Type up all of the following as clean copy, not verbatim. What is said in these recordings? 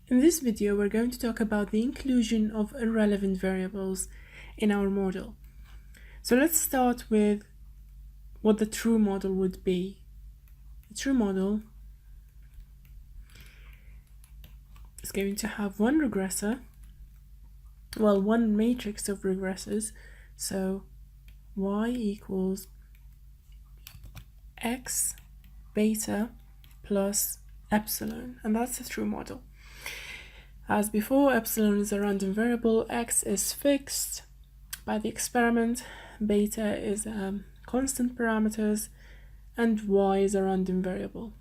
In this video, we're going to talk about the inclusion of irrelevant variables in our model. So let's start with what the true model would be. The true model is going to have one regressor, well, one matrix of regressors. So y equals x beta plus epsilon, and that's the true model. As before, epsilon is a random variable, x is fixed by the experiment, beta is constant parameters, and y is a random variable.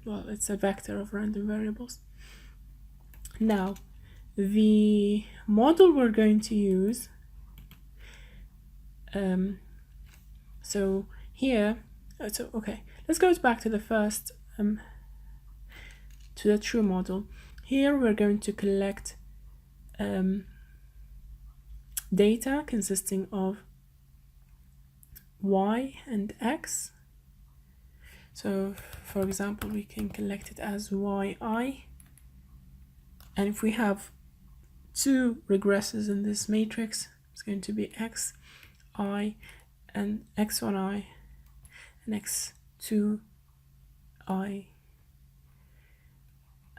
Well, it's a vector of random variables. Now, the model we're going to use, so here, okay, let's go back to the first, to the true model. Here we're going to collect data consisting of y and x. So for example, we can collect it as yi, and if we have two regressors in this matrix, it's going to be xi and x1i and x2i,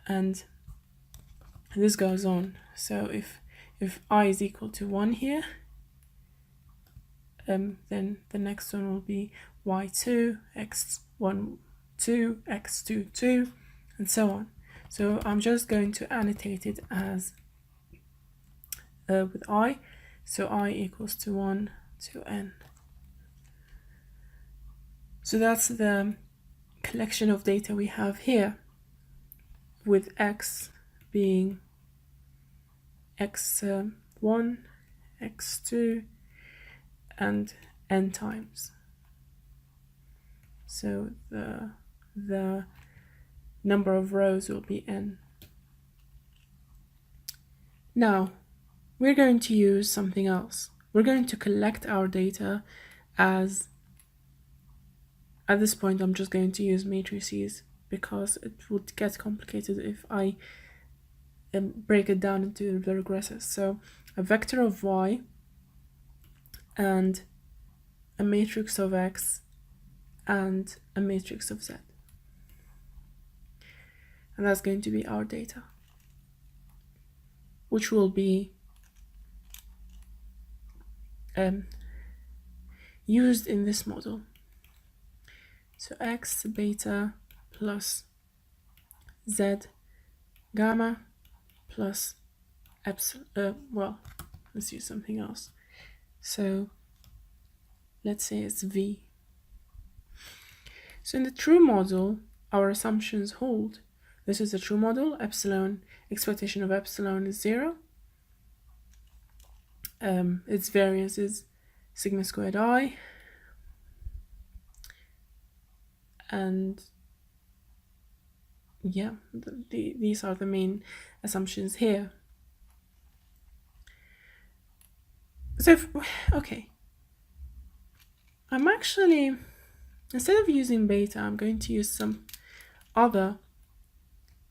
and this goes on. So if I is equal to 1 here, then the next one will be y2, x1, 2, x2, 2, and so on. So I'm just going to annotate it as with I, so I equals to 1 to n. So that's the collection of data we have here, with x being x1, x2, and n times. So the number of rows will be n. Now, we're going to use something else. We're going to collect our data as, at this point I'm just going to use matrices because it would get complicated if I break it down into the regressors. So a vector of y and a matrix of x and a matrix of z. And that's going to be our data, which will be used in this model. So x beta plus z gamma plus epsilon, well, let's use something else. So let's say it's v. So in the true model, our assumptions hold. This is the true model. Epsilon, expectation of epsilon is 0. Its variance is sigma squared I, and yeah, these are the main assumptions here. So okay, I'm actually, instead of using beta, I'm going to use some other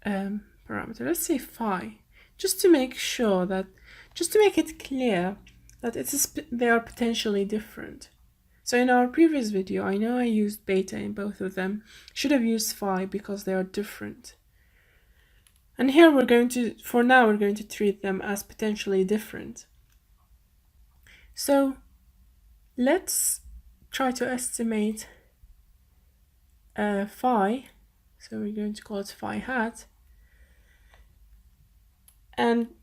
parameter. Let's say phi, just to make sure that, just to make it clear that they are potentially different. So in our previous video, I know I used beta in both of them. Should have used phi because they are different. And here we're going to, for now, we're going to treat them as potentially different. So let's try to estimate phi. So we're going to call it phi hat. And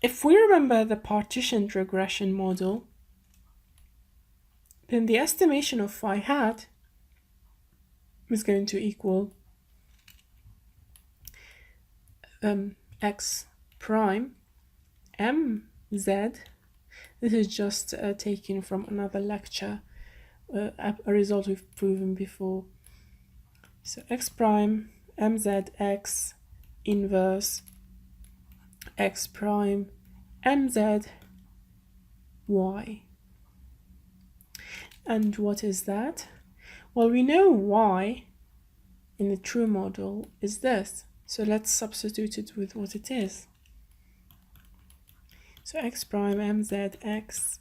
if we remember the partitioned regression model, then the estimation of phi hat is going to equal x prime mz. This is just taken from another lecture, a result we've proven before. So x prime mz x inverse x prime mz y. And what is that? Well, we know y in the true model is this. So let's substitute it with what it is. So x prime mz x,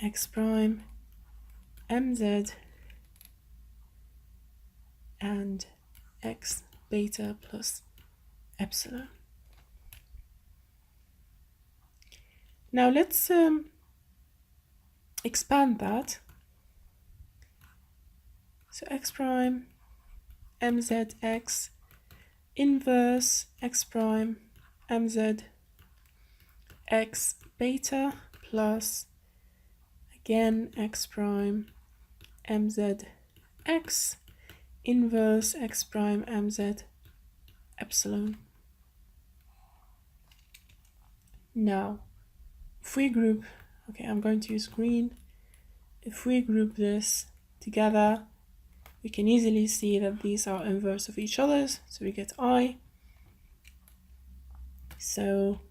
x prime mz, and x beta plus epsilon. Now let's expand that. So x prime mz x inverse x prime mz x beta plus again x prime mz x inverse x prime mz epsilon. Now if we group, okay, I'm going to use green. If we group this together, we can easily see that these are inverse of each other's, so we get I. So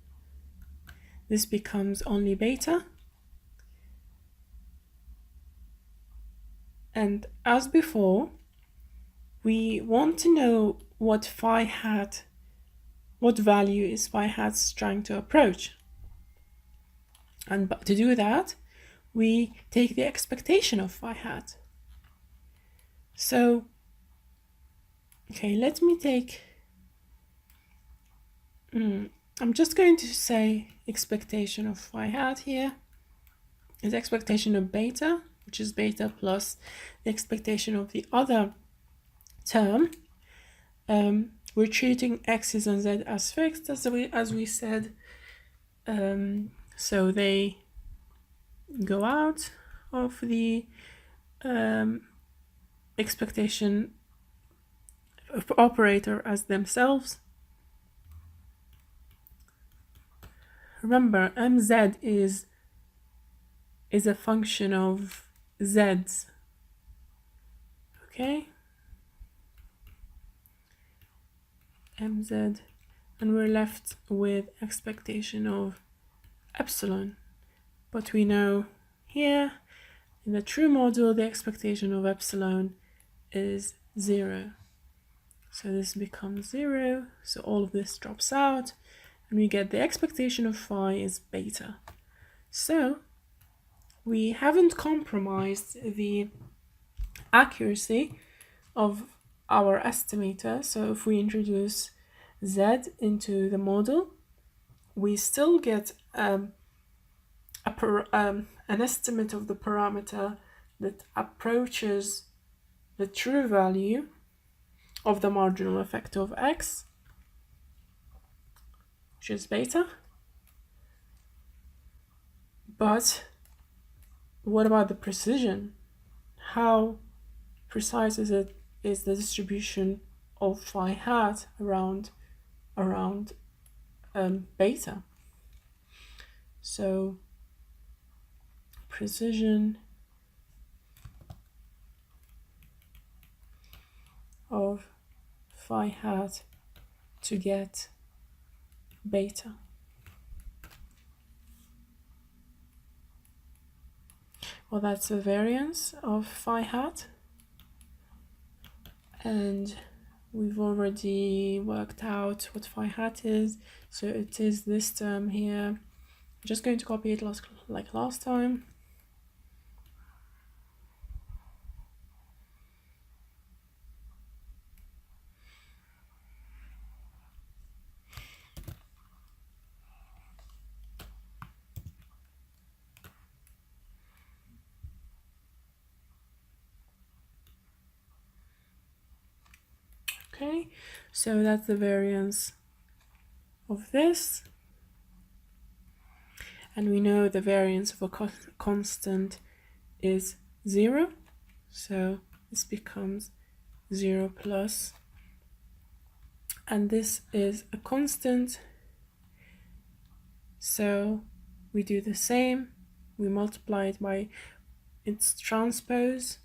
this becomes only beta. And as before, we want to know what phi hat, what value is phi hat trying to approach. And to do that, we take the expectation of phi hat. So, okay, let me take, I'm just going to say expectation of phi hat here is expectation of beta, which is beta plus the expectation of the other term. We're treating x's and z as fixed, as we said. So they go out of the expectation of operator as themselves. Remember, mz is a function of z's. Okay, mz, and we're left with expectation of epsilon. But we know here in the true model the expectation of epsilon is 0. So this becomes 0, so all of this drops out, and we get the expectation of phi is beta. So we haven't compromised the accuracy of our estimator. So if we introduce z into the model, we still get an estimate of the parameter that approaches the true value of the marginal effect of x, which is beta. But what about the precision? How precise is the distribution of phi hat around beta? So precision of phi hat to get beta. Well, that's the variance of phi hat, and we've already worked out what phi hat is. So it is this term here. I'm just going to copy it like last time. Okay, so that's the variance of this. And we know the variance of a constant is 0. So this becomes 0 plus. And this is a constant. So we do the same. We multiply it by its transpose.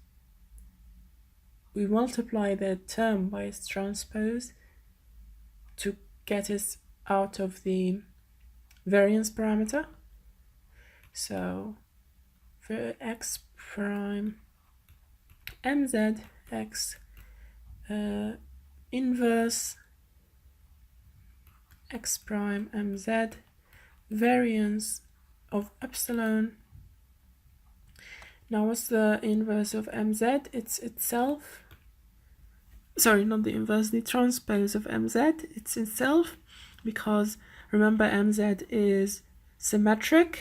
We multiply the term by its transpose to get it out of the variance parameter. So for x prime mz x inverse x prime mz variance of epsilon. Now what's the inverse of mz? It's itself. Sorry, not the inverse, the transpose of mz. It's itself, because remember mz is symmetric.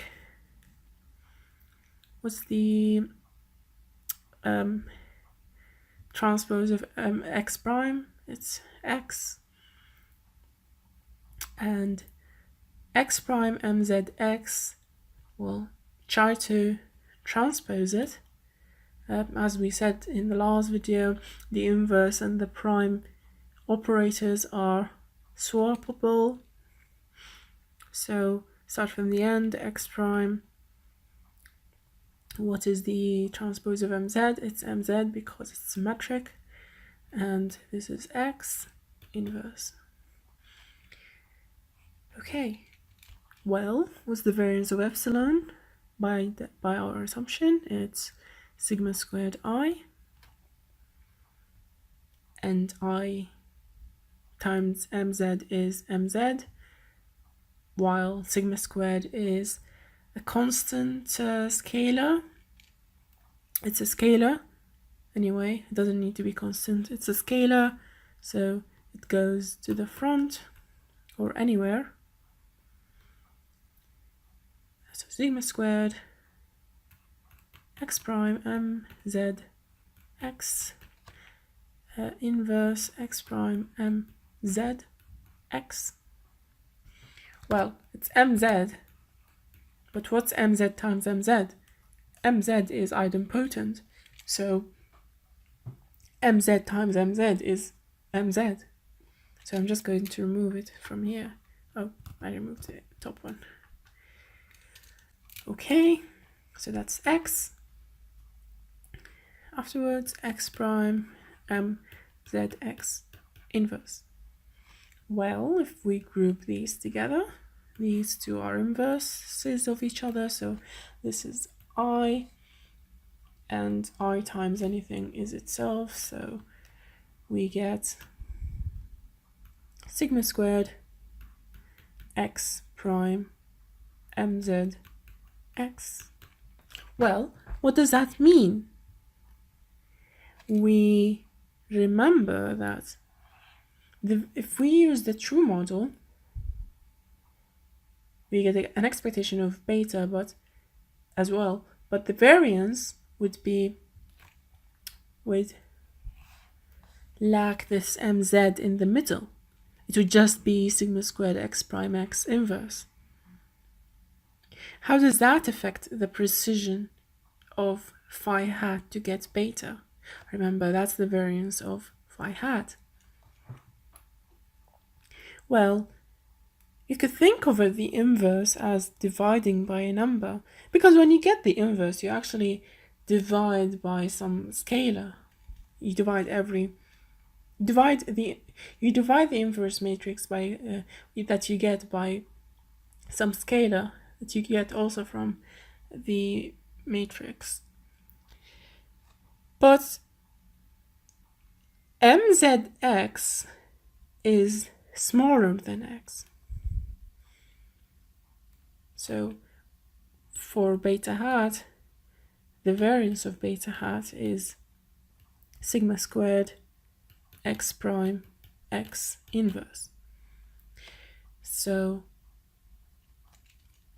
What's the transpose of x prime? It's x. And x prime mzx, we'll try to transpose it. As we said in the last video, the inverse and the prime operators are swappable. So start from the end, x prime. What is the transpose of mz? It's mz because it's symmetric. And this is x inverse. Okay, well, what's the variance of epsilon? By our assumption, it's sigma squared I, and I times mz is mz, while sigma squared is a constant scalar. It's a scalar anyway, it doesn't need to be constant, it's a scalar, so it goes to the front or anywhere. So sigma squared x prime mz x inverse x prime mz x. Well, it's mz, but what's mz times mz? Mz is idempotent, so mz times mz is mz. So I'm just going to remove it from here. Oh, I removed the top one. Okay, so that's x. Afterwards, x prime mzx inverse. Well, if we group these together, these two are inverses of each other, so this is I, and I times anything is itself, so we get sigma squared x prime mz x. Well, what does that mean? We remember that if we use the true model, we get an expectation of beta, but as well, but the variance would lack this mz in the middle. It would just be sigma squared x prime x inverse. How does that affect the precision of phi hat to get beta? Remember, that's the variance of phi hat. Well, you could think of it, the inverse, as dividing by a number, because when you get the inverse, you actually divide by some scalar. You divide the inverse matrix by that you get by some scalar that you get also from the matrix. But mzx is smaller than x. So for beta hat, the variance of beta hat is sigma squared x prime x inverse. So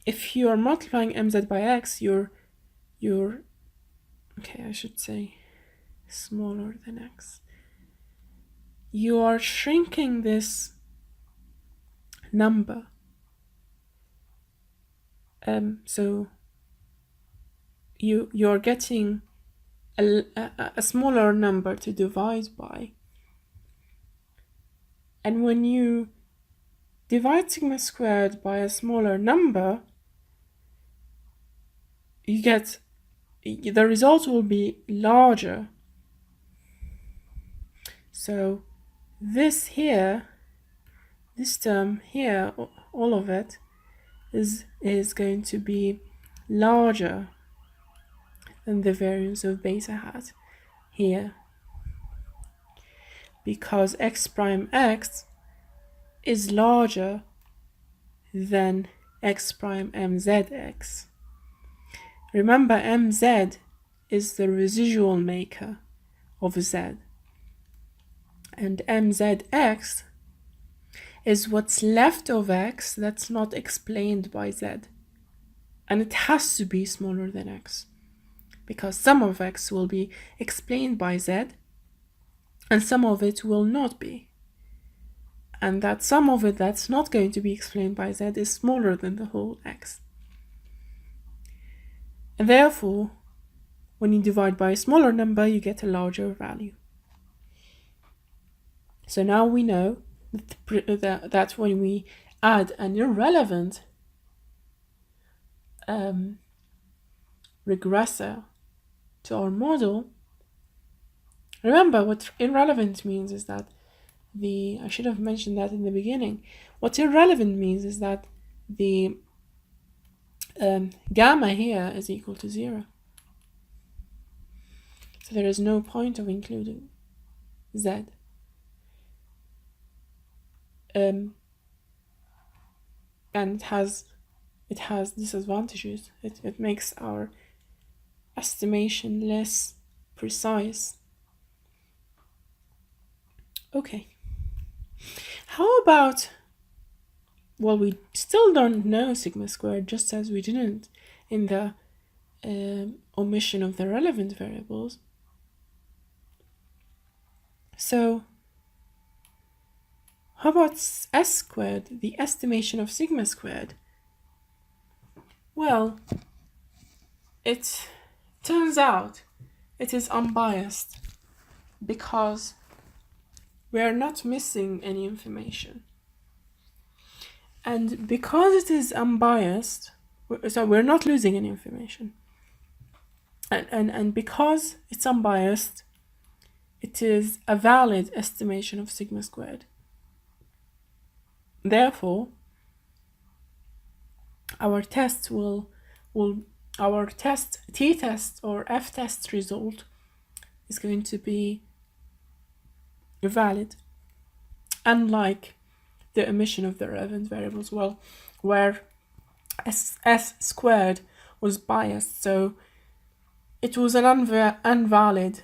if you are multiplying mz by x, you're okay, I should say smaller than x. You are shrinking this number. So you're getting a smaller number to divide by. And when you divide sigma squared by a smaller number, you get, the result will be larger. So this here, this term here, all of it is going to be larger than the variance of beta hat here. because x prime x is larger than x prime mzx. Remember, mz is the residual maker of z, and mzx is what's left of x that's not explained by z. And it has to be smaller than x, because some of x will be explained by z, and some of it will not be. And that some of it that's not going to be explained by z is smaller than the whole x. And therefore, when you divide by a smaller number, you get a larger value. So now we know that when we add an irrelevant regressor to our model, remember what irrelevant means is that I should have mentioned that in the beginning. What irrelevant means is that the gamma here is equal to 0. So there is no point of including z. And it has disadvantages. It makes our estimation less precise. Okay. How about, well, we still don't know sigma squared, just as we didn't in the omission of the relevant variables. So how about s squared, the estimation of sigma squared? Well, it turns out it is unbiased because we are not missing any information. And because it is unbiased, so we're not losing any information. And because it's unbiased, it is a valid estimation of sigma squared. Therefore, our test our t-test or f-test result is going to be valid, unlike the omission of the relevant variables, well, where s squared was biased, so it was an invalid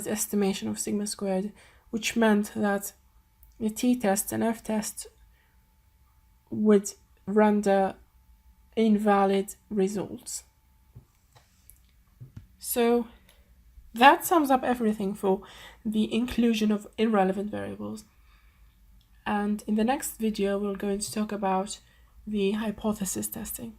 estimation of sigma squared, which meant that the t-test and f-test would render invalid results. So that sums up everything for the inclusion of irrelevant variables. And in the next video, we're going to talk about the hypothesis testing.